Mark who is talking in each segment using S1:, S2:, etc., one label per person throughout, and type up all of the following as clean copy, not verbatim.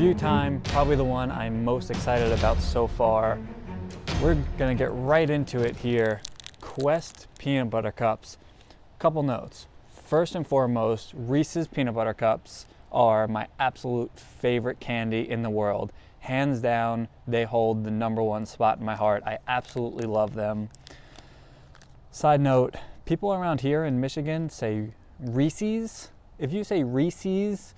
S1: Review time, probably the one I'm most excited about so far. We're gonna get right into it here. Quest peanut butter cups. Couple notes. First and foremost, Reese's peanut butter cups are my absolute favorite candy in the world. Hands down, they hold the #1 spot in my heart. I absolutely love them. Side note, people around here in Michigan say Reese's. If you say Reese's,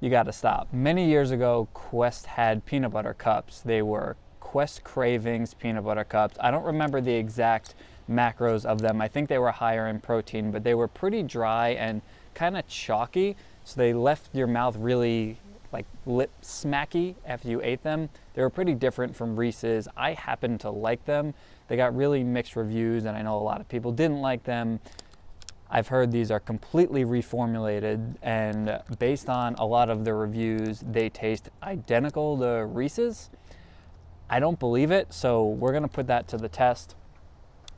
S1: you gotta stop. Many years ago, Quest had peanut butter cups. They were Quest Cravings peanut butter cups. I don't remember the exact macros of them. I think they were higher in protein, but they were pretty dry and kind of chalky, so they left your mouth really like lip smacky after you ate them. They were pretty different from Reese's. I happen to like them. They got really mixed reviews, and I know a lot of people didn't like them. I've heard these are completely reformulated, and based on a lot of the reviews, they taste identical to Reese's. I don't believe it, so we're gonna put that to the test.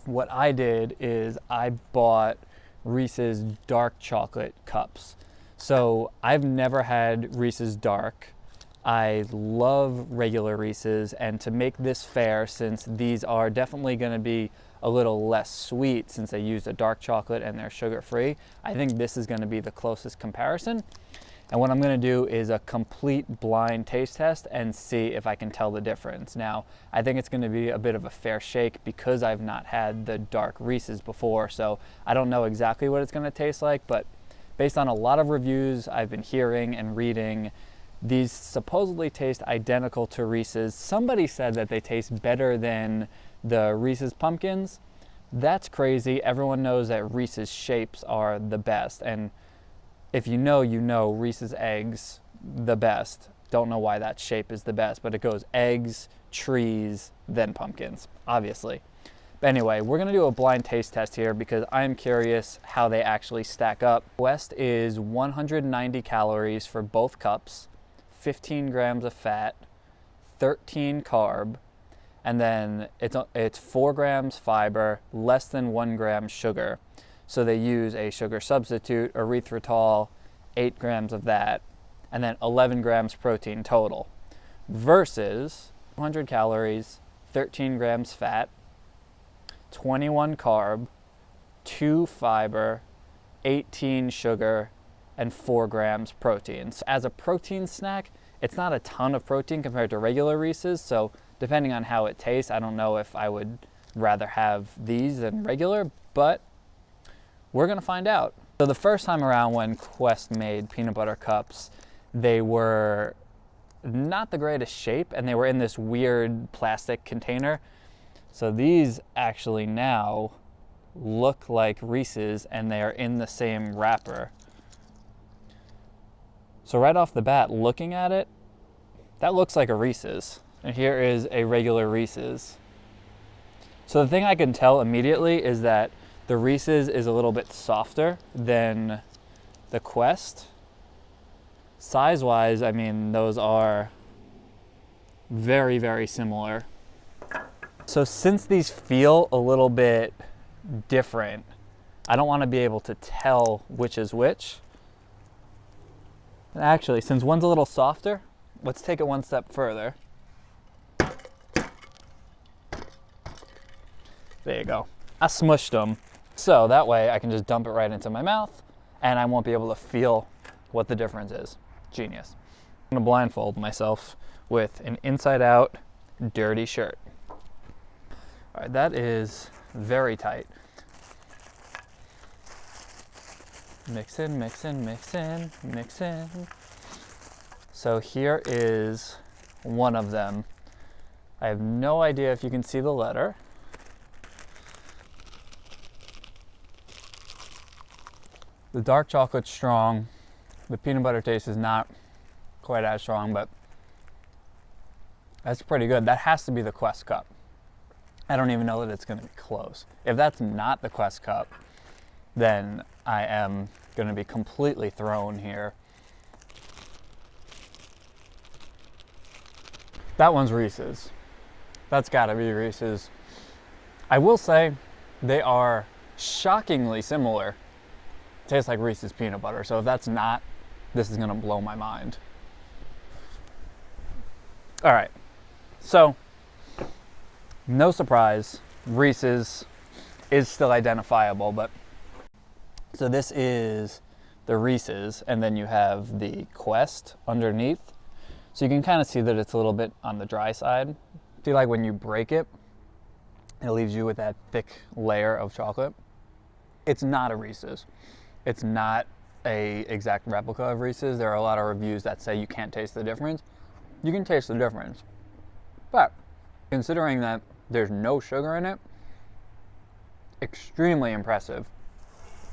S1: What I did is I bought Reese's dark chocolate cups. So I've never had Reese's dark. I love regular Reese's, and to make this fair, since these are definitely gonna be a little less sweet since they use a dark chocolate and they're sugar-free, I think this is gonna be the closest comparison. And what I'm gonna do is a complete blind taste test and see if I can tell the difference. Now, I think it's gonna be a bit of a fair shake because I've not had the dark Reese's before, so I don't know exactly what it's gonna taste like, but based on a lot of reviews I've been hearing and reading, these supposedly taste identical to Reese's. Somebody said that they taste better than the Reese's Pumpkins. That's crazy. Everyone knows that Reese's shapes are the best, and if you know, you know. Reese's eggs, the best. Don't know why that shape is the best, but it goes eggs, trees, then pumpkins, obviously. But anyway, we're gonna do a blind taste test here because I'm curious how they actually stack up. Quest is 190 calories for both cups, 15 grams of fat, 13 carb, and then it's 4 grams fiber, less than 1 gram sugar. So they use a sugar substitute, erythritol, 8 grams of that, and then 11 grams protein total, versus 100 calories, 13 grams fat, 21 carb, 2 fiber, 18 sugar, and 4 grams protein. So as a protein snack, it's not a ton of protein compared to regular Reese's, so depending on how it tastes, I don't know if I would rather have these than regular, but we're gonna find out. So the first time around when Quest made peanut butter cups, they were not the greatest shape, and they were in this weird plastic container. So these actually now look like Reese's, and they are in the same wrapper. So right off the bat, looking at it, that looks like a Reese's. And here is a regular Reese's. So the thing I can tell immediately is that the Reese's is a little bit softer than the Quest. Size-wise, I mean, those are very, very similar. So since these feel a little bit different, I don't want to be able to tell which is which. Actually, since one's a little softer, let's take it one step further. There you go. I smushed them, so that way I can just dump it right into my mouth and I won't be able to feel what the difference is. Genius. I'm gonna blindfold myself with an inside-out dirty shirt. All right, that is very tight. Mix in, mix in, mix in, mix in. So here is one of them. I have no idea if you can see the letter. The dark chocolate's strong. The peanut butter taste is not quite as strong, but that's pretty good. That has to be the Quest cup. I don't even know that it's gonna be close. If that's not the Quest cup, then I am gonna be completely thrown here. That one's Reese's. That's gotta be Reese's. I will say they are shockingly similar. Tastes like Reese's peanut butter, so if that's not, this is gonna blow my mind. All right, so no surprise, Reese's is still identifiable, but so this is the Reese's, and then you have the Quest underneath. So you can kind of see that it's a little bit on the dry side. See, like when you break it, it leaves you with that thick layer of chocolate. It's not a Reese's. It's not a exact replica of Reese's. There are a lot of reviews that say you can't taste the difference. You can taste the difference. But considering that there's no sugar in it, extremely impressive.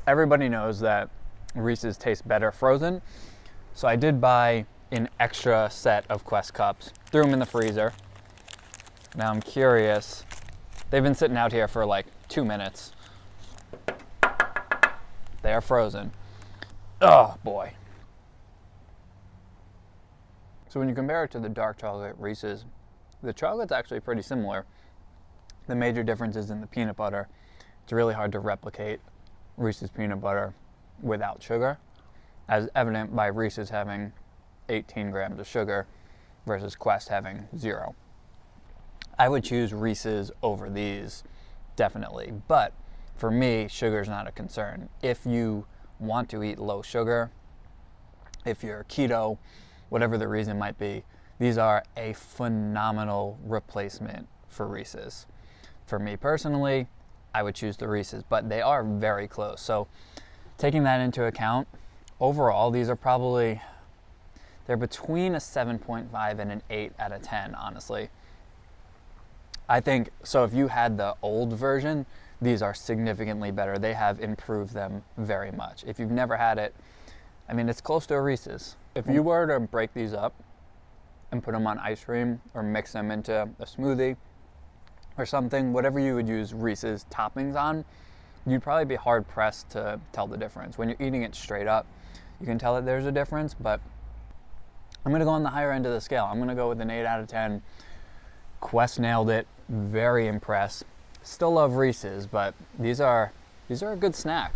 S1: Everybody knows that Reese's tastes better frozen. So I did buy an extra set of Quest cups, threw them in the freezer. Now I'm curious, they've been sitting out here for like 2 minutes. They are frozen. Oh boy. So when you compare it to the dark chocolate Reese's, the chocolate's actually pretty similar. The major difference is in the peanut butter. It's really hard to replicate Reese's peanut butter without sugar, as evident by Reese's having 18 grams of sugar versus Quest having 0. I would choose Reese's over these, definitely. But for me, sugar's not a concern. If you want to eat low sugar, if you're keto, whatever the reason might be, these are a phenomenal replacement for Reese's. For me personally, I would choose the Reese's, but they are very close. So taking that into account, overall, these are probably, they're between a 7.5 and an 8 out of 10, honestly. I think, so if you had the old version, these are significantly better. They have improved them very much. If you've never had it, I mean, it's close to a Reese's. If you were to break these up and put them on ice cream or mix them into a smoothie or something, whatever you would use Reese's toppings on, you'd probably be hard pressed to tell the difference. When you're eating it straight up, you can tell that there's a difference, but I'm gonna go on the higher end of the scale. I'm gonna go with an 8 out of 10. Quest nailed it, very impressed. Still love Reese's, but these are a good snack.